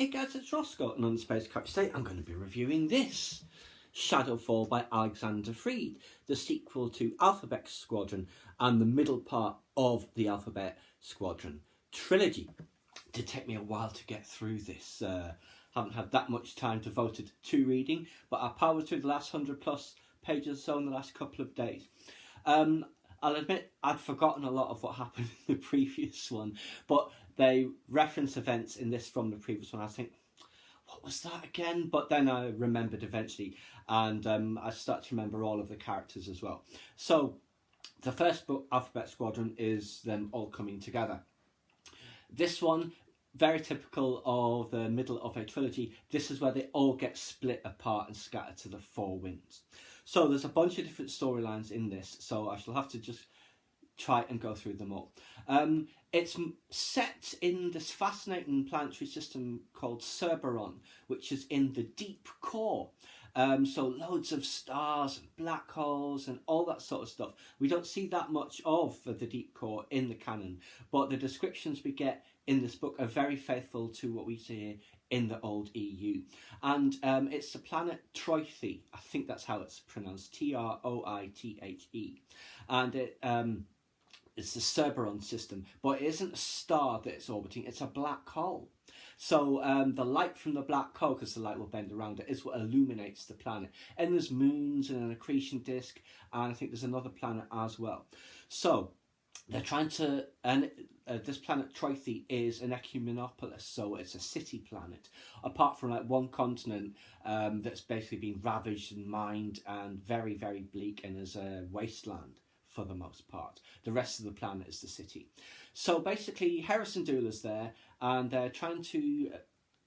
Hey guys, it's Roscoe, and on the Space Couch today I'm going to be reviewing this. Shadowfall by Alexander Freed, the sequel to Alphabet Squadron and the middle part of the Alphabet Squadron trilogy. It did take me a while to get through this. Haven't had that much time devoted to reading, but I powered through the last 100 plus pages or so in the last couple of days. I'll admit I'd forgotten a lot of what happened in the previous one, but they reference events in this from the previous one. I think, what was that again? But then I remembered eventually, and I started to remember all of the characters as well. So the first book, Alphabet Squadron, is them all coming together. This one, very typical of the middle of a trilogy. This is where they all get split apart and scattered to the four winds. So there's a bunch of different storylines in this, so I shall have to just try and go through them all. It's set in this fascinating planetary system called Cerberon, which is in the deep core. So loads of stars and black holes and all that sort of stuff. We don't see that much of the deep core in the canon, but the descriptions we get in this book are very faithful to what we see in the old EU. And it's the planet Troithe. I think that's how it's pronounced, Troithe. And it's the Cerberon system, but it isn't a star that it's orbiting, it's a black hole. So the light from the black hole, because the light will bend around it, is what illuminates the planet. And there's moons and an accretion disk, and I think there's another planet as well. So they're trying to, and this planet Troithe is an ecumenopolis, so it's a city planet. Apart from like one continent that's basically been ravaged and mined and very, very bleak and is a wasteland for the most part. The rest of the planet is the city. So basically Harrison Doula's there, and they're trying to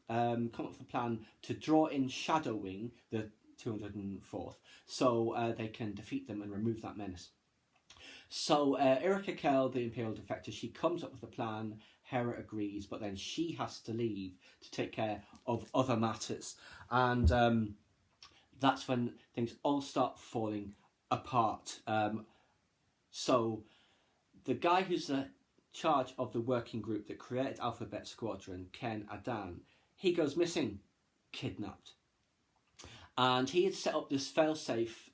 come up with a plan to draw in Shadowwing, the 204th, so they can defeat them and remove that menace. So Erika Kell, the Imperial Defector, she comes up with a plan. Hera agrees, but then she has to leave to take care of other matters. And that's when things all start falling apart. So the guy who's in charge of the working group that created Alphabet Squadron, Ken Adan, he goes missing, kidnapped. And he had set up this failsafe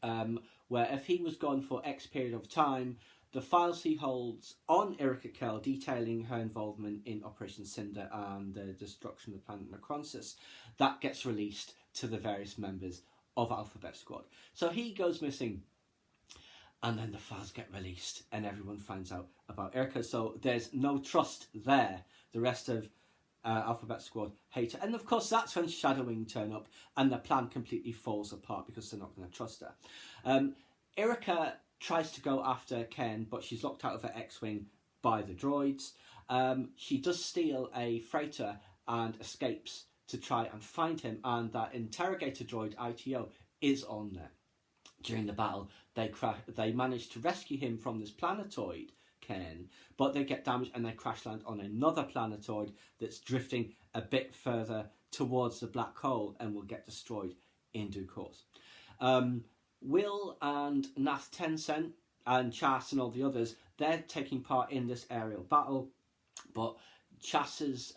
where if he was gone for X period of time, the files he holds on Erika Kell detailing her involvement in Operation Cinder and the destruction of the planet Necronsis, that gets released to the various members of Alphabet Squad. So he goes missing, and then the files get released and everyone finds out about Erika. So there's no trust there. The rest of Alphabet Squad hate her. And of course that's when Shadowwing turn up and the plan completely falls apart because they're not going to trust her. Erika tries to go after Ken, but she's locked out of her X-Wing by the droids. She does steal a freighter and escapes to try and find him, and that interrogator droid ITO is on there. During the battle, they manage to rescue him from this planetoid, Ken, but they get damaged and they crash land on another planetoid that's drifting a bit further towards the black hole and will get destroyed in due course. Will and Nath Tenzin and Chas and all the others, they're taking part in this aerial battle, but Chas's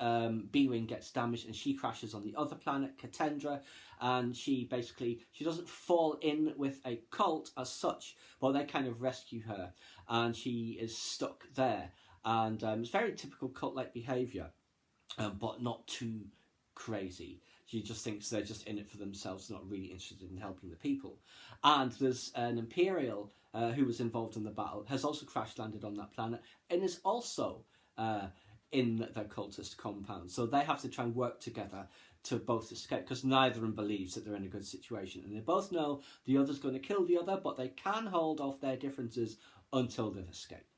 B-Wing gets damaged and she crashes on the other planet, Katendra, and she doesn't fall in with a cult as such, but they kind of rescue her and she is stuck there. And it's very typical cult-like behaviour, but not too crazy. She just thinks they're just in it for themselves, not really interested in helping the people. And there's an Imperial who was involved in the battle, has also crash landed on that planet, and is also in the cultist compound. So they have to try and work together to both escape, because neither of them believes that they're in a good situation. And they both know the other's going to kill the other, but they can hold off their differences until they've escaped.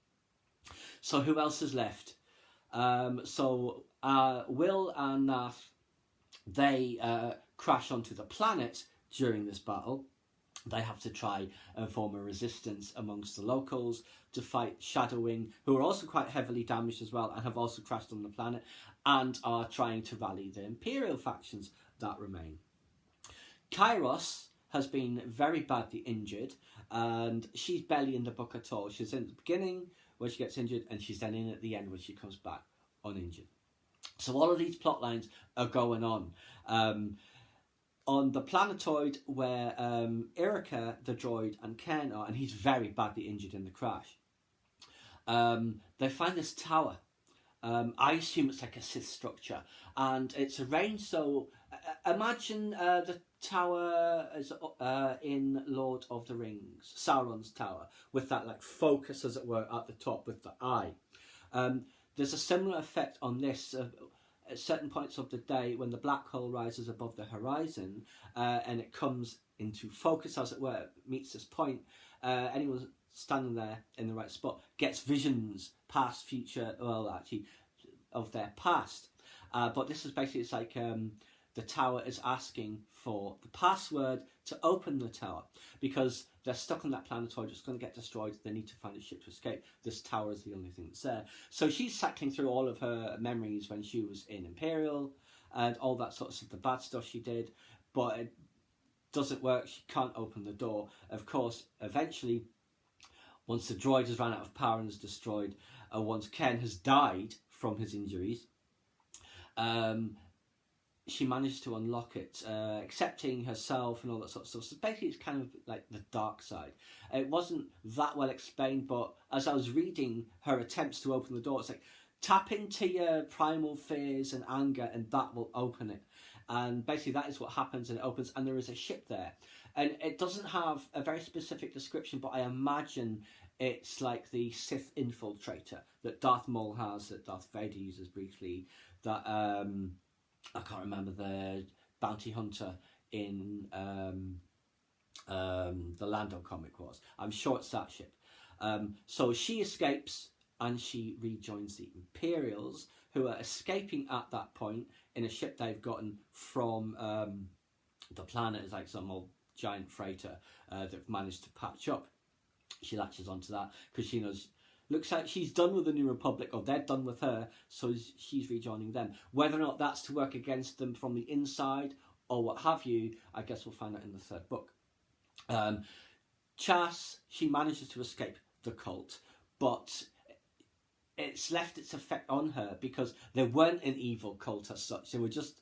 So who else is left? Will and Nath, they crash onto the planet during this battle. They have to try and form a resistance amongst the locals to fight Shadowwing, who are also quite heavily damaged as well and have also crashed on the planet, and are trying to rally the Imperial factions that remain. Kairos has been very badly injured, and she's barely in the book at all. She's in the beginning where she gets injured, and she's then in at the end when she comes back uninjured. So all of these plot lines are going on. On the planetoid where Erica, the droid, and Ken are, and he's very badly injured in the crash, they find this tower. I assume it's like a Sith structure, and it's arranged so. Imagine the tower is in Lord of the Rings, Sauron's tower, with that like focus, as it were, at the top with the eye. There's a similar effect on this. At certain points of the day, when the black hole rises above the horizon and it comes into focus, as it were, meets this point, anyone standing there in the right spot gets visions past, future, well, actually, of their past. But this is basically, it's like the tower is asking for the password to open the tower, because they're stuck on that planetoid, it's going to get destroyed, they need to find a ship to escape. This tower is the only thing that's there. So she's cycling through all of her memories when she was in Imperial, and all that sort of stuff, the bad stuff she did, but it doesn't work, she can't open the door. Of course, eventually, once the droid has run out of power and is destroyed, once Ken has died from his injuries, she managed to unlock it, accepting herself and all that sort of stuff. So basically it's kind of like the dark side. It wasn't that well explained, but as I was reading her attempts to open the door, it's like, tap into your primal fears and anger and that will open it. And basically that is what happens, and it opens, and there is a ship there. And it doesn't have a very specific description, but I imagine it's like the Sith infiltrator that Darth Maul has, that Darth Vader uses briefly, that I can't remember the bounty hunter in the Lando comic was. I'm sure it's that ship. So she escapes and she rejoins the Imperials, who are escaping at that point in a ship they've gotten from the planet. It's like some old giant freighter they've managed to patch up. She latches onto that because she knows, looks like she's done with the New Republic, or they're done with her, so she's rejoining them. Whether or not that's to work against them from the inside or what have you, I guess we'll find out in the third book. Chas, she manages to escape the cult, but it's left its effect on her because they weren't an evil cult as such. They were just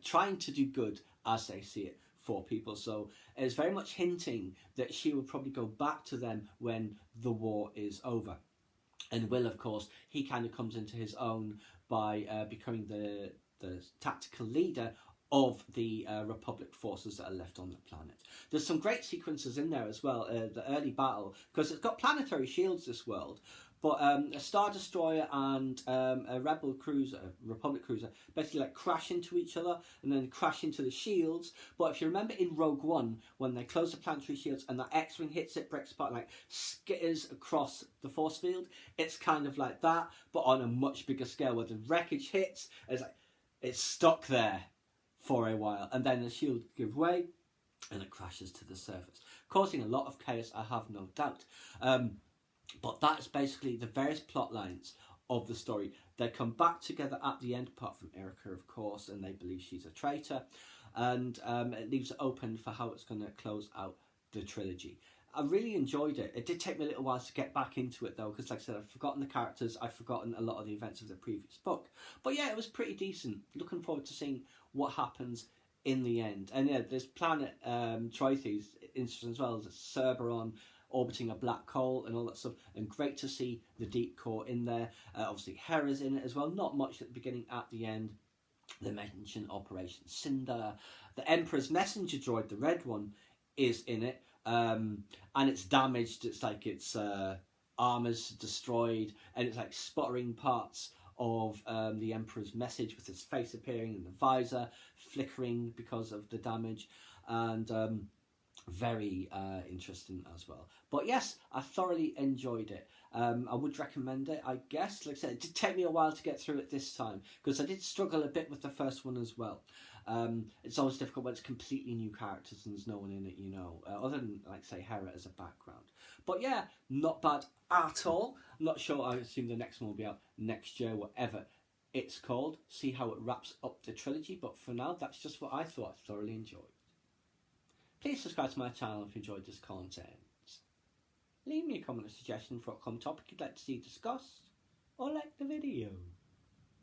trying to do good as they see it for people. So it's very much hinting that she will probably go back to them when the war is over. And Will, of course, he kind of comes into his own by becoming the tactical leader of the Republic forces that are left on the planet. There's some great sequences in there as well, the early battle, because it's got planetary shields, this world, but a Star Destroyer and a Rebel cruiser, a Republic cruiser, basically like crash into each other and then crash into the shields. But if you remember in Rogue One, when they close the planetary shields and that X-Wing hits it, breaks apart, like skitters across the force field, it's kind of like that, but on a much bigger scale, where the wreckage hits, it's stuck there for a while, and then the shield gives way and it crashes to the surface, causing a lot of chaos, I have no doubt. But that's basically the various plot lines of the story. They come back together at the end, apart from Erica, of course, and they believe she's a traitor, and it leaves it open for how it's going to close out the trilogy. I really enjoyed it. It did take me a little while to get back into it, though, because like I said, I've forgotten the characters, I've forgotten a lot of the events of the previous book. But yeah, it was pretty decent. Looking forward to seeing what happens in the end. And yeah, this planet Troithes, interesting as well, as Cerberon orbiting a black hole and all that stuff, and great to see the deep core in there. Obviously Hera's in it as well, not much at the beginning, at the end. They mention Operation Cinder. The Emperor's messenger droid, the red one, is in it, and it's damaged. It's like its armour's destroyed, and it's like sputtering parts of the Emperor's message, with his face appearing in the visor, flickering because of the damage, and very interesting as well. But yes, I thoroughly enjoyed it. I would recommend it, I guess. Like I said, it did take me a while to get through it this time, because I did struggle a bit with the first one as well. It's always difficult when it's completely new characters and there's no one in it, you know, other than, like, say, Hera as a background. But yeah, not bad at all. I'm not sure, I assume the next one will be out next year, whatever it's called. See how it wraps up the trilogy, but for now, that's just what I thought I thoroughly enjoyed. Please subscribe to my channel if you enjoyed this content. Leave me a comment or suggestion for a upcoming topic you'd like to see discussed, or like the video.